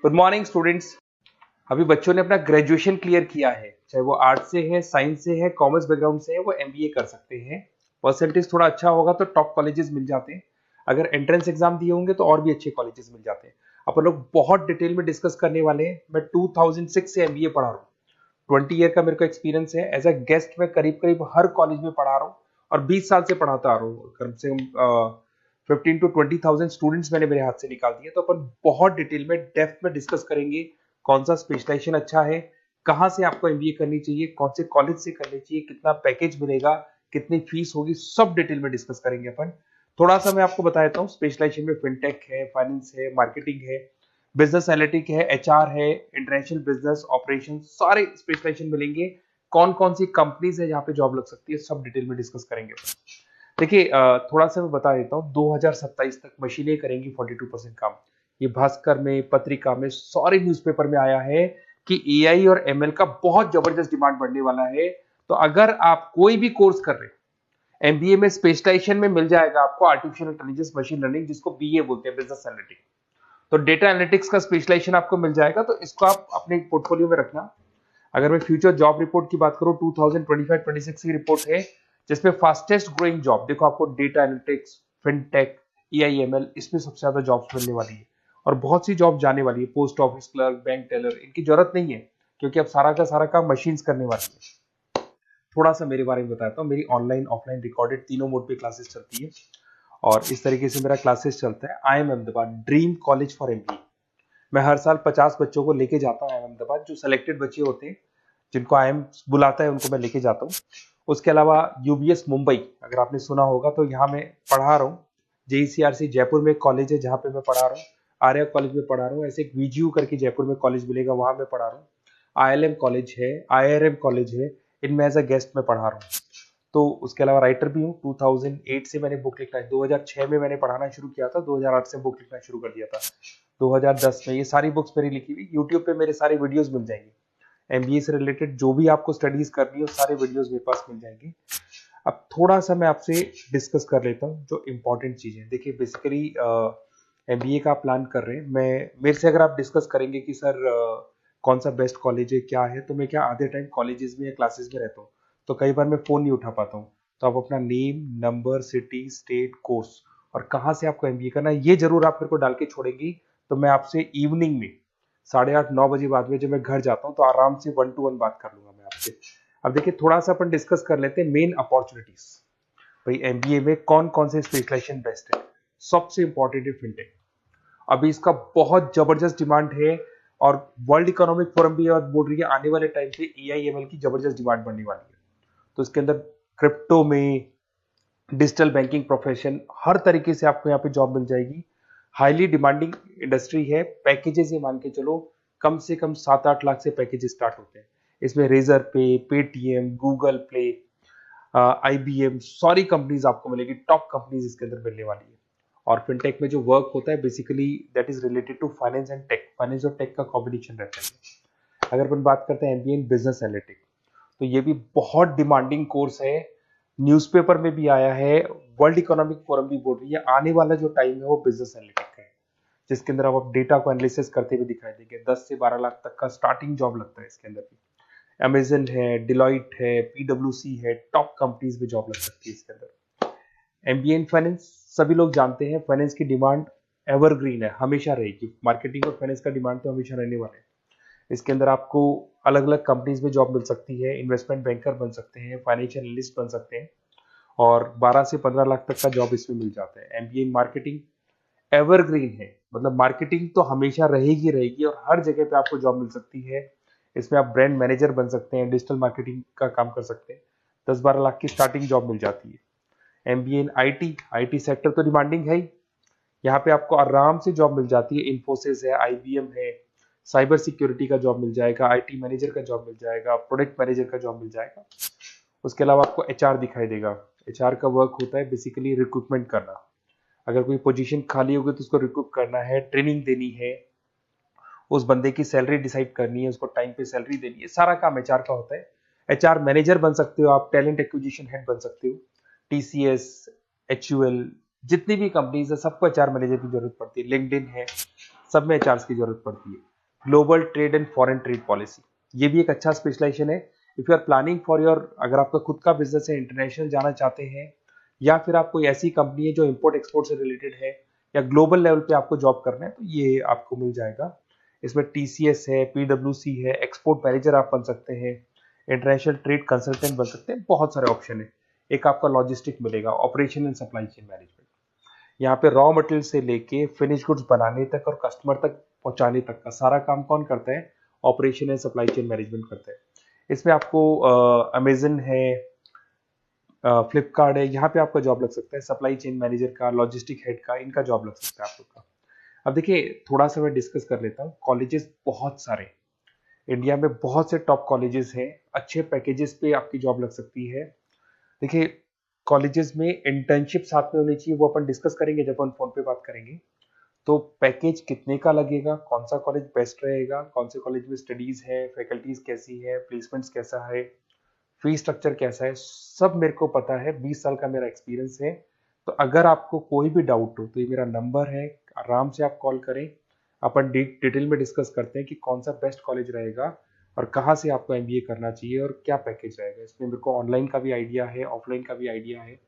Good morning students. अभी बच्चों ने अपना ग्रेजुएशन क्लियर किया है, चाहे वो आर्ट्स से है, साइंस से है, कॉमर्स बैकग्राउंड से है, वो एमबीए कर सकते हैं। परसेंटेज थोड़ा अच्छा होगा तो टॉप कॉलेजेस मिल जाते हैं। अगर एंट्रेंस एग्जाम दिए होंगे तो और भी अच्छे कॉलेजेस मिल जाते हैं। अपन लोग बहुत डिटेल में डिस्कस करने वाले हैं। मैं 2006 से एमबीए पढ़ा रहा हूँ। 20 ईयर का मेरे को एक्सपीरियंस है। एज अ गेस्ट मैं करीब करीब हर कॉलेज में पढ़ा रहा हूँ और 20 साल से पढ़ाता आ रहा हूँ। कम से कम 15 to 20,000 स्टूडेंट्स मैंने मेरे हाथ से निकाल दिए। तो अपन बहुत डिटेल में डेप्थ में डिस्कस करेंगे कौन सा स्पेशलाइजेशन अच्छा है, कहाँ से आपको एमबीए करनी चाहिए, कौन से कॉलेज से करनी चाहिए, कितना पैकेज मिलेगा, कितनी फीस होगी, सब डिटेल में डिस्कस करेंगे अपन। थोड़ा सा मैं आपको बता देता हूँ। स्पेशलाइजेशन में फिनटेक है, फाइनेंस है, मार्केटिंग है, बिजनेस एनालिटिक है, एचआर है, इंटरनेशनल बिजनेस ऑपरेशन, सारे स्पेशलाइजेशन मिलेंगे। कौन कौन सी कंपनीज है जहाँ पे जॉब लग सकती है, सब डिटेल में डिस्कस करेंगे। देखिए, थोड़ा सा मैं बता देता हूँ। 2027 तक मशीनें करेंगी 42% काम। ये भास्कर में, पत्रिका में, सारे न्यूज़पेपर में आया है कि एआई और एमएल का बहुत जबरदस्त डिमांड बढ़ने वाला है। तो अगर आप कोई भी कोर्स कर रहे हैं, एमबीए में स्पेशलाइजेशन में मिल जाएगा आपको आर्टिफिशियल इंटेलिजेंस, मशीन लर्निंग, जिसको बीए बोलते हैं, बिजनेस एनालिटिक्स। तो डेटा एनालिटिक्स का स्पेशलाइजेशन आपको मिल जाएगा, तो इसको आप अपने पोर्टफोलियो में रखना। अगर मैं फ्यूचर जॉब रिपोर्ट की बात करूं, 2025-26 की रिपोर्ट है, जिसमें फास्टेस्ट ग्रोइंग जॉब देखो आपको डेटा एनालिटिक्स, फिनटेक, ईआईएमएल, इसमें सबसे ज्यादा जॉब्स मिलने वाली है। और बहुत सी जॉब जाने वाली है। Post office clerk, bank teller, इनकी जरूरत नहीं है क्योंकि अब सारा का सारा काम मशीन्स करने वाली है। थोड़ा सा मेरे बारे में बताता हूँ। मेरी ऑनलाइन ऑफलाइन रिकॉर्डेड तीनों मोड पे क्लासेस चलती है और इस तरीके से मेरा क्लासेस चलता है। I am Ahmedabad dream college for MBA. मैं हर साल 50 बच्चों को लेके जाता हूँ अहमदाबाद। जो सिलेक्टेड बच्चे होते हैं, जिनको आईएम बुलाता है, उनको मैं लेके जाता हूँ। उसके अलावा यूबीएस मुंबई, अगर आपने सुना होगा, तो यहाँ मैं पढ़ा रहा हूँ। जेईसीआरसी जयपुर में एक कॉलेज है जहाँ पे मैं पढ़ा रहा हूँ। आर्या कॉलेज में पढ़ा रहा हूँ। ऐसे एक वीजीयू करके जयपुर में कॉलेज मिलेगा, वहां मैं पढ़ा रहा हूँ। आईएलएम कॉलेज है, आईआरएम कॉलेज है, इनमें एज अ गेस्ट में पढ़ा रहा हूँ। तो उसके अलावा राइटर भी हूँ। 2008 से मैंने बुक लिखना है। 2006 में मैंने पढ़ाना शुरू किया था, 2008 से बुक लिखना शुरू कर दिया था। 2010 में ये सारी बुक्स मेरी लिखी हुई यूट्यूब पे मेरे सारे वीडियोस मिल जाएंगे। एमबीए से रिलेटेड जो भी आपको स्टडीज करनी है, सारे वीडियोस मेरे पास मिल जाएंगे। अब थोड़ा सा मैं आपसे डिस्कस कर लेता हूँ जो इंपॉर्टेंट चीजें। देखिए, बेसिकली एमबीए का आप प्लान कर रहे हैं, मैं मेरे से अगर आप डिस्कस करेंगे कि सर कौन सा बेस्ट कॉलेज है, क्या है, तो मैं क्या आधे टाइम कॉलेजेस में या क्लासेस में रहता हूँ, तो कई बार मैं फोन नहीं उठा पाता हूँ। तो आप अपना name, number, city, state, course और कहाँ से आपको एमबीए करना है, ये जरूर आप मेरे को डाल के छोड़ेंगी। तो मैं आपसे इवनिंग में 8:30-9 बजे बाद में जब मैं घर जाता हूँ, तो आराम से 1-to-1 बात कर लूंगा मैं आपसे। अब देखिए, थोड़ा सा अपन डिस्कस कर लेते हैं मेन अपॉर्चुनिटीज। भाई, एमबीए में कौन कौन से स्पेशलाइजेशन बेस्ट है। सबसे इंपॉर्टेंट है फिनटेक। अभी इसका बहुत जबरदस्त डिमांड है और वर्ल्ड इकोनॉमिक फोरम भी बोल रही है आने वाले टाइम पे एआईएमएल की जबरदस्त डिमांड बढ़ने वाली है। तो इसके अंदर क्रिप्टो में, डिजिटल बैंकिंग प्रोफेशन, हर तरीके से आपको यहाँ पे जॉब मिल जाएगी। हाईली डिमांडिंग इंडस्ट्री है। पैकेजेस ये मान के चलो, कम से कम 7-8 लाख से पैकेज स्टार्ट होते हैं। इसमें रेजर पे, पेटीएम, गूगल प्ले, आईबीएम, सारी कंपनीज आपको मिलेगी। टॉप कंपनीज इसके अंदर मिलने वाली है। और फिनटेक में जो वर्क होता है, basically that is related to finance and tech. Finance और टेक का कॉम्बिनेशन रहता है। अगर अपन बात करते हैं एमबीए इन बिजनेस एनालिटिक्स, तो ये भी बहुत डिमांडिंग कोर्स है। न्यूज़पेपर में भी आया है, वर्ल्ड इकोनॉमिक फोरम भी बोल रही है आने वाला जो टाइम है वो बिजनेस एनालिटिक्स का है, जिसके अंदर आप डेटा को एनालिसिस करते हुए दिखाई देंगे। 10 से 12 लाख तक का स्टार्टिंग जॉब लगता है इसके अंदर भी। अमेजन है, डिलॉइट है, पीडब्ल्यूसी है, टॉप कंपनीज में जॉब लग सकती है इसके अंदर। एमबीए इन फाइनेंस, सभी लोग जानते हैं फाइनेंस की डिमांड एवरग्रीन है, हमेशा रहेगी। मार्केटिंग और फाइनेंस का डिमांड तो हमेशा रहने वाला है। इसके अंदर आपको अलग अलग कंपनीज में जॉब मिल सकती है। इन्वेस्टमेंट बैंकर बन सकते हैं, फाइनेंशियल एनालिस्ट बन सकते हैं और 12 से 15 लाख तक का जॉब इसमें मिल जाता है। एमबीए इन मार्केटिंग एवरग्रीन है, मतलब मार्केटिंग तो हमेशा रहेगी रहेगी और हर जगह पे आपको जॉब मिल सकती है। इसमें आप ब्रांड मैनेजर बन सकते हैं, डिजिटल मार्केटिंग का काम कर सकते हैं। 10-12 लाख की स्टार्टिंग जॉब मिल जाती है। MBA in IT, IT sector तो डिमांडिंग है ही। यहाँ पे आपको आराम से जॉब मिल जाती है। इन्फोसिस है, आईबीएम है, साइबर सिक्योरिटी का जॉब मिल जाएगा, आईटी मैनेजर का जॉब मिल जाएगा, प्रोडक्ट मैनेजर का जॉब मिल जाएगा। उसके अलावा आपको एचआर दिखाई देगा। एचआर का वर्क होता है बेसिकली रिक्रूटमेंट करना। अगर कोई पोजीशन खाली होगी तो उसको रिक्रूट करना है, ट्रेनिंग देनी है, उस बंदे की सैलरी डिसाइड करनी है, उसको टाइम पे सैलरी देनी है, सारा काम एचआर का होता है। एचआर मैनेजर बन सकते हो आप, टैलेंट एक्विजिशन हेड बन सकते हो। टीसीएस, एचयूएल, जितनी भी कंपनीज है सबको एचआर मैनेजर की जरूरत पड़ती है। लिंक्डइन है, सब में एचआर की जरूरत पड़ती है। Global trade and foreign trade policy, ये भी एक अच्छा स्पेशलाइजेशन है। If you are planning for your, अगर आपका खुद का बिजनेस है, इंटरनेशनल जाना चाहते हैं, या फिर आप कोई ऐसी कंपनी है जो इंपोर्ट एक्सपोर्ट से रिलेटेड है, या ग्लोबल लेवल पे आपको जॉब करना है, तो ये आपको मिल जाएगा। इसमें टीसीएस है, पीडब्ल्यूसी है, एक्सपोर्ट मैनेजर आप बन सकते हैं, इंटरनेशनल ट्रेड कंसल्टेंट बन सकते हैं, बहुत सारे ऑप्शन है। एक आपका लॉजिस्टिक मिलेगा, operation and supply chain management. यहाँ पे रॉ मटेरियल से लेके फिनिश गुड्स बनाने तक और कस्टमर तक पहुंचाने तक का सारा काम कौन करता है? Operation and supply chain management करता है। इसमें आपको अमेजन है, फ्लिपकार्ट है, यहाँ पे आपका जॉब लग सकता है, सप्लाई चेन मैनेजर का, लॉजिस्टिक हेड का, इनका जॉब लग सकता है आप लोग का। अब देखिए, थोड़ा सा मैं डिस्कस कर लेता हूँ। कॉलेजेस बहुत सारे, इंडिया में बहुत से टॉप कॉलेजेस हैं, अच्छे पैकेजेस पे आपकी जॉब लग सकती है। देखिए, कॉलेजेस में इंटर्नशिप साथ में होनी चाहिए, वो अपन डिस्कस करेंगे जब अपन फोन पे बात करेंगे। तो पैकेज कितने का लगेगा, कौन सा कॉलेज बेस्ट रहेगा, कौन से कॉलेज में स्टडीज है, फैकल्टीज कैसी है, प्लेसमेंट्स कैसा है, फी स्ट्रक्चर कैसा है, सब मेरे को पता है, 20 साल का मेरा एक्सपीरियंस है। तो अगर आपको कोई भी डाउट हो तो ये मेरा नंबर है, आराम से आप कॉल करें। अपन डिटेल में डिस्कस करते हैं कि कौन सा बेस्ट कॉलेज रहेगा और कहाँ से आपको एमबीए करना चाहिए और क्या पैकेज रहेगा। इसमें मेरे को ऑनलाइन का भी आइडिया है, ऑफलाइन का भी आइडिया है,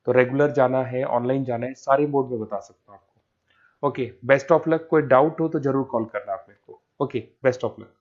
तो रेगुलर जाना है, ऑनलाइन जाना है, सारे मोड में बता सकता हूँ आपको। Okay, best of luck. कोई डाउट हो तो जरूर कॉल करना आप मेरे को। Okay, best of luck.